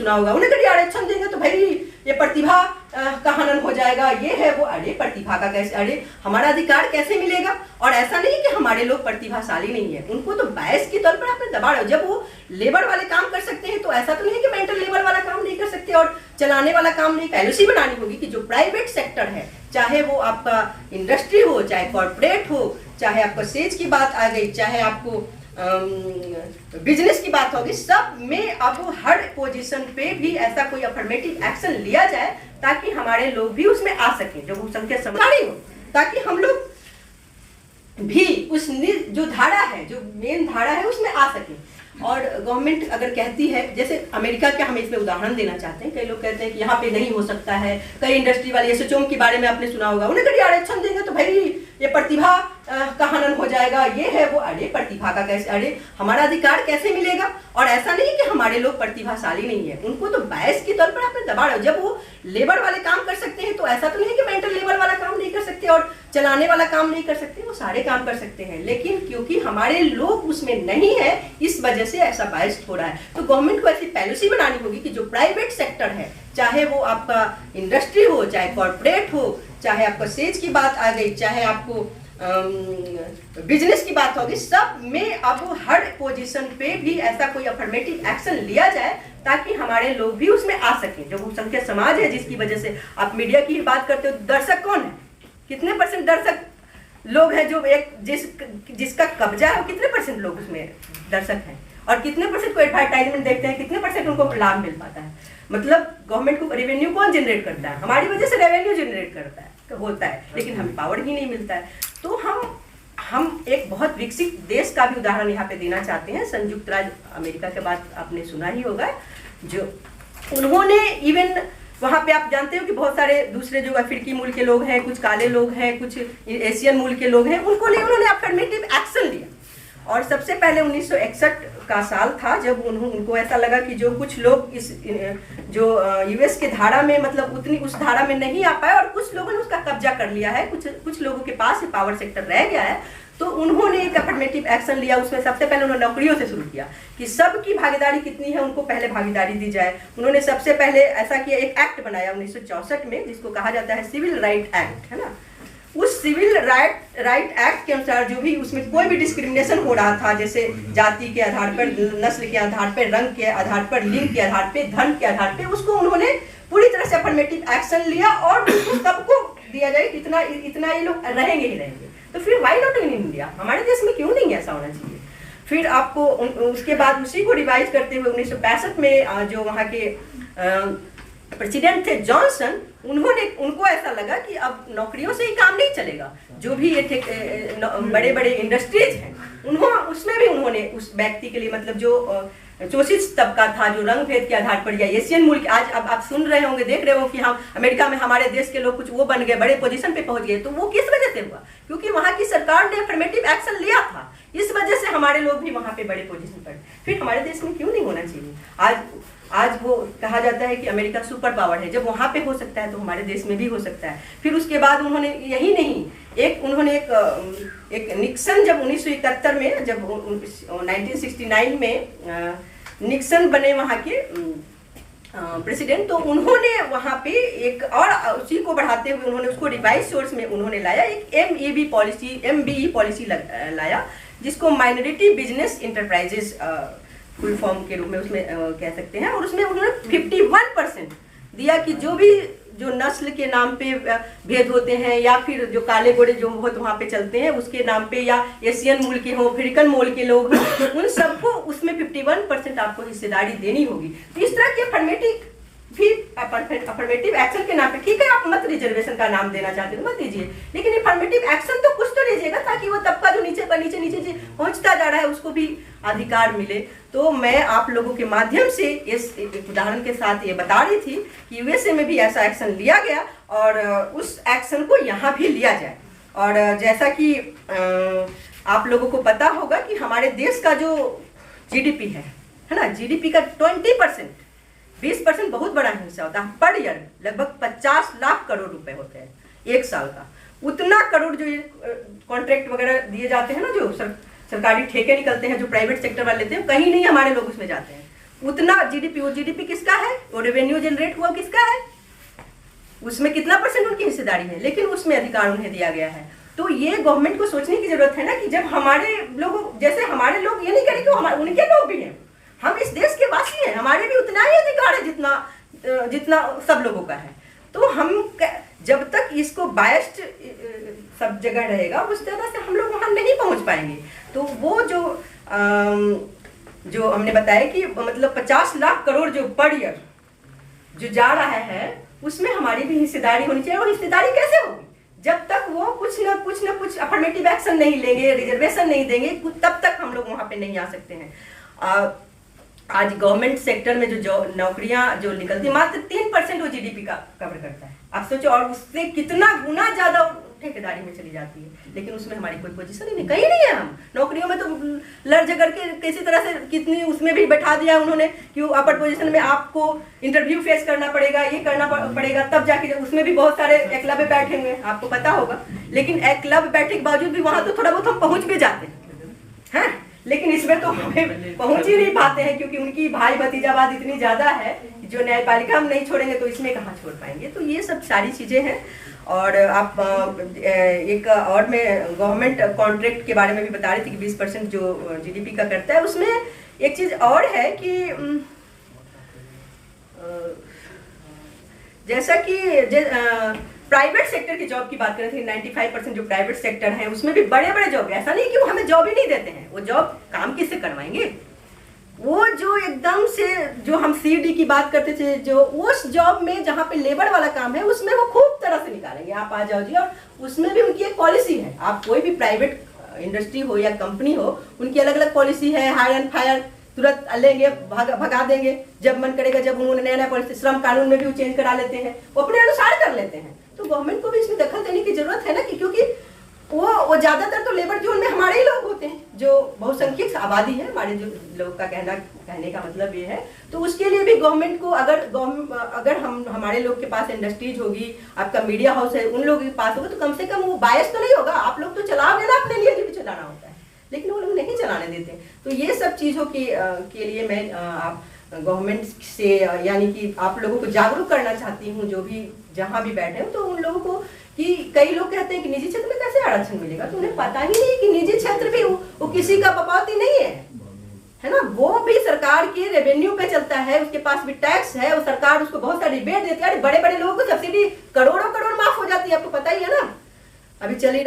सुना होगा, उन्हें कभी आरक्षण देंगे तो भाई ये प्रतिभा का हनन हो जाएगा, ये है वो। अरे प्रतिभा का कैसे, अरे हमारा अधिकार कैसे मिलेगा? और ऐसा नहीं कि हमारे लोग प्रतिभाशाली नहीं है, उनको तो बायस के तौर पर आपने दबा रहे हो। जब वो लेबर वाले काम कर सकते हैं तो ऐसा तो नहीं है कि मेंटल लेबर वाला काम नहीं कर सकते और चलाने वाला काम नहीं। पॉलिसी बनानी होगी कि जो प्राइवेट सेक्टर है, चाहे वो आपका इंडस्ट्री हो, चाहे कॉर्पोरेट हो, चाहे आपका सेज की बात आ गई, चाहे आपको बिजनेस की बात होगी, सब में अब हर पोजीशन पे भी ऐसा कोई अफर्मेटिव एक्शन लिया जाए ताकि हमारे लोग भी उसमें आ सके, जो संख्या समझदारी हो, ताकि हम लोग भी उस जो धारा है, जो मेन धारा है, उसमें आ सके। और गवर्नमेंट अगर कहती है, जैसे अमेरिका के हम इसमें उदाहरण देना चाहते हैं, कई लोग कहते हैं कि यहाँ पे नहीं हो सकता है, कई इंडस्ट्री वाले एसोचैम के बारे में आपने सुना होगा, उन्हें कभी आरक्षण देंगे तो भाई ये प्रतिभा का हनन हो जाएगा, ये है वो। अरे प्रतिभा का कैसे, अरे हमारा अधिकार कैसे मिलेगा? और ऐसा नहीं कि हमारे लोग प्रतिभाशाली नहीं है, उनको तो बायस के तौर पर आपने दबा रहे हो। जब वो लेबर वाले काम कर सकते हैं तो ऐसा तो नहीं है कि मेंटल लेबर वाला काम नहीं कर सकते और चलाने वाला काम नहीं कर सकते, वो सारे काम कर सकते हैं। लेकिन क्योंकि हमारे लोग उसमें नहीं है, इस वजह से ऐसा बायस हो रहा है। तो गवर्नमेंट को ऐसी पॉलिसी बनानी होगी कि जो प्राइवेट सेक्टर है, चाहे वो आपका इंडस्ट्री हो, चाहे कॉर्पोरेट हो, चाहे आपका सेज की बात आ गई, चाहे आपको बिजनेस की बात होगी, सब में अब हर पोजीशन पे भी ऐसा कोई अफर्मेटिव एक्शन लिया जाए ताकि हमारे लोग भी उसमें आ सके, जो बहुसंख्यक समाज है, जिसकी वजह से आप मीडिया की बात करते हो। दर्शक कौन है? कितने % दर्शक लोग हैं जो एक जिसका कब्जा है, कितने % लोग उसमें दर्शक हैं और कितने % को एडवर्टाइजमेंट देखते हैं, कितने % उनको लाभ मिल पाता है? मतलब गवर्नमेंट को रेवेन्यू कौन जनरेट करता है? हमारी वजह से रेवेन्यू जनरेट करता है, होता है, लेकिन हमें पावर ही नहीं मिलता है। तो हम एक बहुत विकसित देश का भी उदाहरण यहाँ पे देना चाहते हैं। संयुक्त राज्य अमेरिका के बाद आपने सुना ही होगा, जो उन्होंने इवन वहाँ पे आप जानते हो कि बहुत सारे दूसरे जो अफ्रीकी मूल के लोग हैं, कुछ काले लोग हैं, कुछ एशियन मूल के लोग हैं, उन्होंने अफर्मेटिव एक्शन लिया। और सबसे पहले 1961 का साल था जब उनको ऐसा लगा कि जो कुछ लोग इस जो यूएस के धारा में, मतलब उतनी उस धारा में नहीं आ पाए और कुछ लोगों ने उसका कब्जा कर लिया है, कुछ लोगों के पास पावर सेक्टर रह गया है, तो उन्होंने एक अफर्मेटिव एक्शन लिया। उसमें सबसे पहले उन्होंने नौकरियों से शुरू किया कि सबकी भागीदारी कितनी है, उनको पहले भागीदारी दी जाए। उन्होंने सबसे पहले ऐसा किया, एक एक्ट बनाया 1964 में, जिसको कहा जाता है सिविल राइट एक्ट, है ना। उस सिविल राइट एक्ट के अनुसार जो भी उसमें कोई भी डिस्क्रिमिनेशन हो रहा था, जैसे जाति के आधार पर, नस्ल के आधार पर, रंग के आधार पर, लिंग के आधार पर, धन के आधार पर, उसको उन्होंने पूरी तरह से अफर्मेटिव एक्शन लिया और सबको दिया जाए, इतना ये लोग रहेंगे ही रहेंगे। तो फिर वाई नॉट इन इंडिया, हमारे देश में क्यों नहीं ऐसा होना चाहिए? फिर आपको उसके बाद उसी को रिवाइज करते हुए 1965 में जो वहाँ के प्रेसिडेंट थे जॉनसन, उनको ऐसा लगा कि अब नौकरियों से ही काम नहीं चलेगा, जो भी ये बड़े बड़े इंडस्ट्रीज हैं उसमें भी उन्होंने उस व्यक्ति के लिए, मतलब जो शोषित तबका था, जो रंग भेद के आधार पर या एशियन मूल, आज अब आप सुन रहे होंगे, देख रहे हो कि हम अमेरिका में हमारे देश के लोग कुछ वो बन गए, बड़े पोजीशन पे पहुंच गए, तो वो किस वजह से हुआ? क्योंकि वहाँ की सरकार ने अफर्मेटिव एक्शन लिया था, इस वजह से हमारे लोग भी वहाँ पे बड़े पोजीशन पर। फिर हमारे देश में क्यों नहीं होना चाहिए? आज वो कहा जाता है कि अमेरिका सुपर पावर है, जब वहाँ पे हो सकता है तो हमारे देश में भी हो सकता है। फिर उसके बाद उन्होंने यही नहीं, उन्होंने एक निक्सन, जब 1971 में, जब 1969 में निक्सन बने वहाँ के प्रेसिडेंट, तो उन्होंने वहाँ पे एक और उसी को बढ़ाते हुए उन्होंने उसको रिवाइज सोर्स में उन्होंने लाया, एक MBE पॉलिसी लाया, जिसको minority business enterprises full form के रूप में उसमें कह सकते हैं। और उसमें उन्होंने 51% दिया कि जो नस्ल के नाम पे भेद होते हैं, या फिर जो काले गोरे जो बहुत वहाँ पे चलते हैं उसके नाम पे, या एशियन मूल के हो, अफ्रीकन मूल के लोग हों, उन सबको उसमें 51% आपको हिस्सेदारी देनी होगी। तो इस तरह के अफर्मेटिव एक्शन के नाम पे, ठीक है आप मत रिजर्वेशन का नाम देना चाहते हो मत दीजिए, लेकिन अफर्मेटिव एक्शन तो कुछ तो लीजिएगा ताकि वो तबका जो नीचे पहुंचता जा रहा है उसको भी अधिकार मिले। तो मैं आप लोगों के माध्यम से इस उदाहरण के साथ ये बता रही थी कि यूएसए में भी ऐसा एक्शन लिया गया और उस एक्शन को यहाँ भी लिया जाए। और जैसा कि आप लोगों को पता होगा कि हमारे देश का जो जीडीपी है ना, जीडीपी का 20% बहुत बड़ा हिस्सा होता है। पर ईयर लगभग 50 लाख करोड़ रुपए होते हैं एक साल का। उतना करोड़ जो कॉन्ट्रैक्ट वगैरह दिए जाते हैं ना, जो सरकारी ठेके निकलते हैं, जो प्राइवेट सेक्टर वाले लेते हैं, कहीं नहीं हमारे लोग उसमें जाते हैं। उतना जीडीपी, वो जीडीपी किसका है, वो रेवेन्यू जनरेट हुआ किसका है, उसमें कितना परसेंट उनकी हिस्सेदारी है, लेकिन उसमें अधिकार उन्हें दिया गया है। तो ये गवर्नमेंट को सोचने की जरूरत है ना कि जब हमारे लोग, जैसे हमारे लोग, ये नहीं करें कि हमारे उनके लोग भी हैं, हम इस देश के वासी हैं, हमारे भी उतना ही अधिकार है जितना सब लोगों का है। तो हम जब तक इसको बायस्ड सब जगह रहेगा उस तरह से हम लोग वहां नहीं पहुंच पाएंगे। तो वो जो हमने बताया कि मतलब 50 लाख करोड़ जो पर ईयर जो जा रहा है, उसमें हमारी भी हिस्सेदारी होनी चाहिए। और हिस्सेदारी कैसे होगी, जब तक वो कुछ ना कुछ अफर्मेटिव एक्शन नहीं लेंगे, रिजर्वेशन नहीं देंगे, तब तक हम लोग वहां पे नहीं आ सकते हैं। आज गवर्नमेंट सेक्टर में जो नौकरियां जो निकलती है, मात्र 3% वो जीडीपी का कवर करता है। आप सोचो, और उससे कितना गुना ज्यादा ठेकेदारी में चली जाती है, लेकिन उसमें हमारी कोई पोजीशन ही नहीं, कहीं नहीं है। हम नौकरियों में तो लड़ झगड़ के किसी तरह से कितनी उसमें भी बैठा दिया उन्होंने कि अपर पोजीशन में आपको इंटरव्यू फेस करना पड़ेगा, ये करना पड़ेगा, तब जाके उसमें भी बहुत सारे एकलव्य बैठे हुए हैं, आपको पता होगा। लेकिन एकलव्य बैठे के बावजूद भी वहां तो थोड़ा बहुत हम पहुंच भी जाते हैं, लेकिन इसमें तो हमें पहुंच ही नहीं पाते हैं, क्योंकि उनकी भाई भतीजावाद इतनी ज्यादा है जो न्यायपालिका हम नहीं छोड़ेंगे तो इसमें कहाँ छोड़ पाएंगे। तो ये सब सारी चीजें हैं। और आप एक और मैं गवर्नमेंट कॉन्ट्रैक्ट के बारे में भी बता रही थी कि 20% जो जीडीपी का करता है, उसमें एक चीज और है कि जैसा कि प्राइवेट सेक्टर की जॉब की बात करें थे, 95% जो प्राइवेट सेक्टर है उसमें भी बड़े बड़े जॉब, ऐसा नहीं कि वो हमें जॉब ही नहीं देते हैं, वो जॉब काम किससे करवाएंगे, वो जो एकदम से जो हम सीडी की बात करते थे, जो उस जॉब में जहाँ पे लेबर वाला काम है उसमें वो खूब तरह से निकालेंगे, आप आ जाओ जी। और उसमें भी उनकी एक पॉलिसी है, आप कोई भी प्राइवेट इंडस्ट्री हो या कंपनी हो, उनकी अलग अलग पॉलिसी है, हायर एंड फायर, तुरंत लेंगे भगा देंगे जब मन करेगा। जब उन्होंने नया पॉलिसी श्रम कानून में भी वो चेंज करा लेते हैं, वो अपने अनुसार कर लेते हैं। तो गवर्नमेंट को भी इसमें दखल देने की जरूरत है ना, कि क्योंकि वो ज्यादातर तो लेबर जोन में हमारे ही लोग होते हैं, जो बहुसंख्यक आबादी है हमारे जो लोग का कहने का मतलब ये है। तो उसके लिए भी गवर्नमेंट को अगर हम हमारे लोग के पास इंडस्ट्रीज होगी, आपका मीडिया हाउस है, उन लोगों के पास होगा, तो कम से कम वो बायस तो नहीं होगा। आप लोग तो चलाओगे ना अपने लिए, जो भी चलाना होता है, लेकिन वो लोग नहीं चलाने देते। तो ये सब चीजों के लिए मैं आप गवर्नमेंट से यानी कि आप लोगों को जागरूक करना चाहती हूँ, जो भी जहाँ भी बैठे हो, तो उन लोगों को कि कई लोग कहते हैं कि निजी क्षेत्र में कैसे आरक्षण मिलेगा, तो उन्हें पता ही नहीं कि निजी क्षेत्र भी वो किसी का बपौती नहीं है ना, वो भी सरकार के रेवेन्यू पे चलता है, उसके पास भी टैक्स है, वो सरकार उसको बहुत सारी रिबेट देती है। बड़े बड़े लोगों को सब्सिडी करोड़ों करोड़ माफ हो जाती है, आपको पता ही है ना, अभी चली